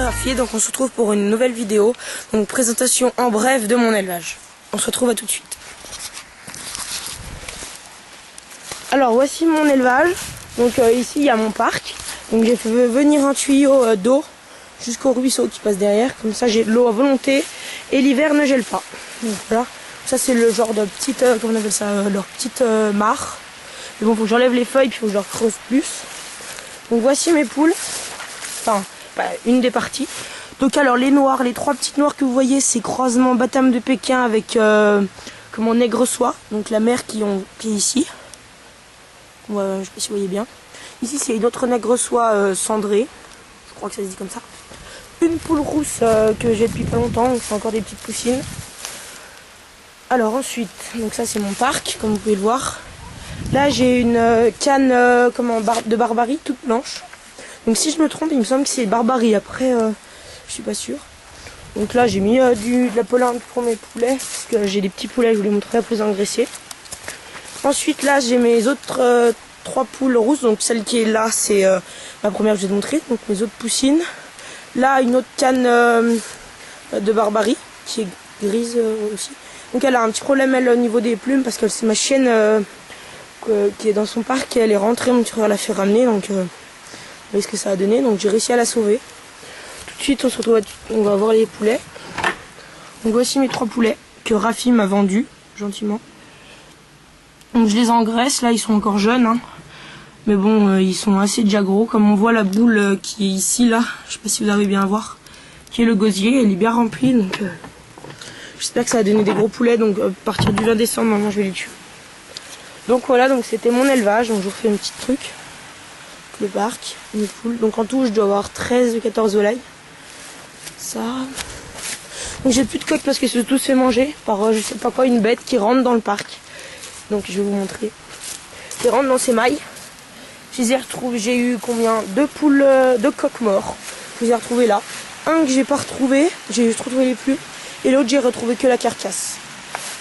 Rafi, donc on se retrouve pour une nouvelle vidéo, donc présentation en bref de mon élevage. On se retrouve à tout de suite. Alors voici mon élevage, donc ici il y a mon parc, donc j'ai fait venir un tuyau d'eau jusqu'au ruisseau qui passe derrière, comme ça j'ai de l'eau à volonté et l'hiver ne gèle pas. Donc voilà, ça c'est le genre de petite, comment on appelle ça, leur petite mare. Mais bon, faut que j'enlève les feuilles puis faut que je leur creuse plus. Donc voici mes poules, enfin une des parties. Donc alors les noirs, les trois petites noires que vous voyez, c'est croisement Batam de Pékin avec comment, nègre soie, donc la mère qui est ici. Ouais, je sais pas si vous voyez bien. Ici c'est une autre nègre soie cendrée, je crois que ça se dit comme ça. Une poule rousse que j'ai depuis pas longtemps, donc c'est encore des petites poussines. Alors ensuite, donc ça c'est mon parc, comme vous pouvez le voir. Là j'ai une canne de barbarie toute blanche. Donc si je me trompe, il me semble que c'est barbarie. Après, je suis pas sûre. Donc là j'ai mis de la pollen pour mes poulets, parce que j'ai des petits poulets, je vous les montrerai après engraisser. Ensuite là j'ai mes autres 3 poules rousses, donc celle qui est là c'est ma première que je vais te montrer, donc mes autres poussines. Là une autre canne de barbarie qui est grise aussi. Donc elle a un petit problème elle au niveau des plumes parce que c'est ma chienne qui est dans son parc et elle est rentrée, mon tueur l'a fait ramener, donc vous voyez ce que ça a donné, donc j'ai réussi à la sauver. Tout de suite on se retrouve on va voir les poulets. Donc voici mes 3 poulets que Rafi m'a vendus gentiment. Donc je les engraisse, là ils sont encore jeunes, hein. Mais bon ils sont assez déjà gros, comme on voit la boule qui est ici là, je sais pas si vous arrivez bien à voir, qui est le gosier, elle est bien remplie, donc j'espère que ça va donner des gros poulets, donc à partir du 20 décembre maintenant je vais les tuer. Donc voilà, donc c'était mon élevage, donc je vous refais un petit truc, le parc, mes poules, donc en tout je dois avoir 13 ou 14 volailles, ça. Donc j'ai plus de coques parce que c'est tout se fait manger par je sais pas quoi, une bête qui rentre dans le parc. Donc je vais vous montrer. Qui rentre dans ces mailles. Je les ai retrouvés, j'ai eu combien? 2 poules, 2 coqs morts. Je les ai retrouvés là. Un que j'ai pas retrouvé, j'ai juste retrouvé les plumes. Et l'autre j'ai retrouvé que la carcasse.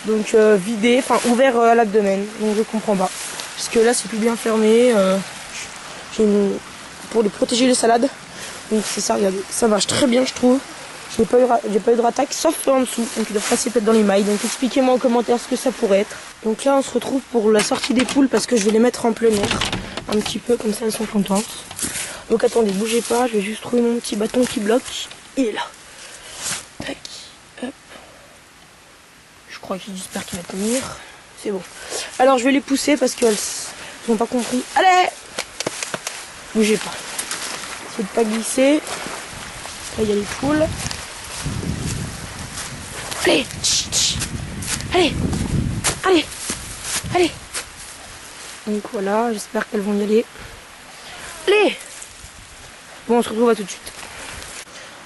Donc vidé, enfin ouvert à l'abdomen. Donc je comprends pas. Parce que là c'est tout bien fermé. Pour les protéger les salades. Donc c'est ça, regardez. Ça marche très bien je trouve. J'ai pas eu de rattaque sauf en dessous, donc ils doivent passer peut-être dans les mailles. Donc expliquez-moi en commentaire ce que ça pourrait être. Donc là on se retrouve pour la sortie des poules parce que je vais les mettre en plein air. Un petit peu, comme ça elles sont contentes. Donc attendez, bougez pas, je vais juste trouver mon petit bâton qui bloque. Il est là. Tac, hop. Je crois que j'espère qu'il va tenir. C'est bon. Alors je vais les pousser parce qu'elles n'ont pas compris. Allez! Bougez pas. Essayez de pas glisser. Là il y a les poules. Allez, chut, chut. Allez, allez, allez. Donc voilà, j'espère qu'elles vont y aller. Allez. Bon, on se retrouve à tout de suite.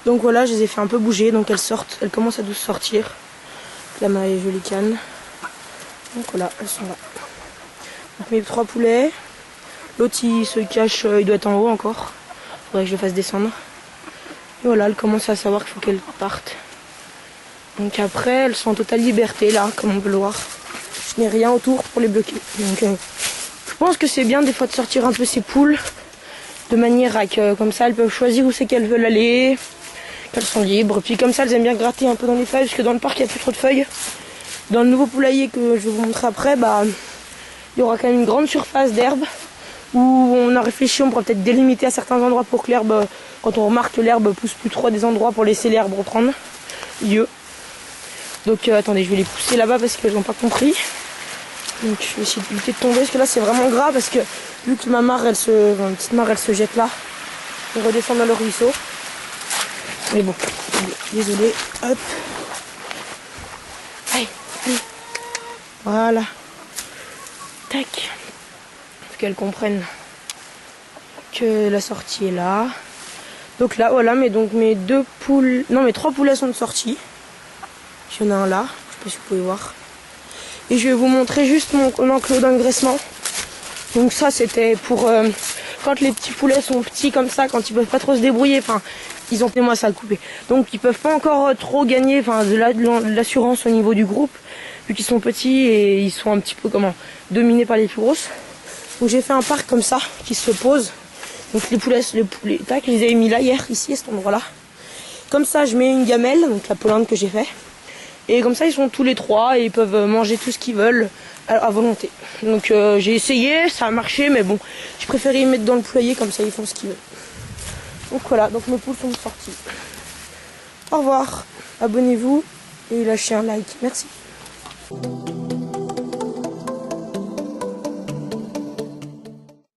Donc voilà, je les ai fait un peu bouger, donc elles sortent, elles commencent à douce sortir. Là, ma jolie canne. Donc voilà, elles sont là. Donc mes 3 poulets. L'autre il se cache, il doit être en haut encore. Faudrait que je le fasse descendre. Et voilà, elles commencent à savoir qu'il faut qu'elles partent. Donc après, elles sont en totale liberté là, comme on peut le voir. Je n'ai rien autour pour les bloquer. Donc je pense que c'est bien des fois de sortir un peu ces poules de manière à que comme ça elles peuvent choisir où c'est qu'elles veulent aller, qu'elles sont libres. Puis comme ça elles aiment bien gratter un peu dans les feuilles parce que dans le parc il n'y a plus trop de feuilles. Dans le nouveau poulailler que je vais vous montrer après, il y aura quand même une grande surface d'herbe où on a réfléchi, on pourra peut-être délimiter à certains endroits pour que l'herbe, quand on remarque que l'herbe pousse plus trop à des endroits pour laisser l'herbe reprendre lieu. Donc attendez, je vais les pousser là-bas parce qu'elles n'ont pas compris. Donc je vais essayer de lutter de tomber parce que là c'est vraiment gras parce que vu que ma mare, ma petite mare elle se jette là. On redescend dans le ruisseau. Mais bon, désolé, hop. Allez, allez. Voilà. Tac. Pour qu'elles comprennent que la sortie est là. Donc là, voilà, mais donc mes 2 poules, non mes 3 poulets sont de sortie. Il y en a un là, je sais pas si vous pouvez voir. Et je vais vous montrer juste mon enclos d'engraissement. Donc ça c'était pour quand les petits poulets sont petits comme ça, quand ils peuvent pas trop se débrouiller, enfin ils ont fait moi ça à couper. Donc ils peuvent pas encore trop gagner de l'assurance au niveau du groupe, vu qu'ils sont petits et ils sont un petit peu dominés par les plus grosses. Donc j'ai fait un parc comme ça qui se pose. Donc les poulets, tac, je les ai mis là hier, ici à cet endroit là. Comme ça, je mets une gamelle, donc la polinde que j'ai fait. Et comme ça, ils sont tous les trois et ils peuvent manger tout ce qu'ils veulent à volonté. Donc j'ai essayé, ça a marché, mais bon, je préférais les mettre dans le poulailler, comme ça ils font ce qu'ils veulent. Donc voilà, donc mes poules sont sorties. Au revoir, abonnez-vous et lâchez un like. Merci.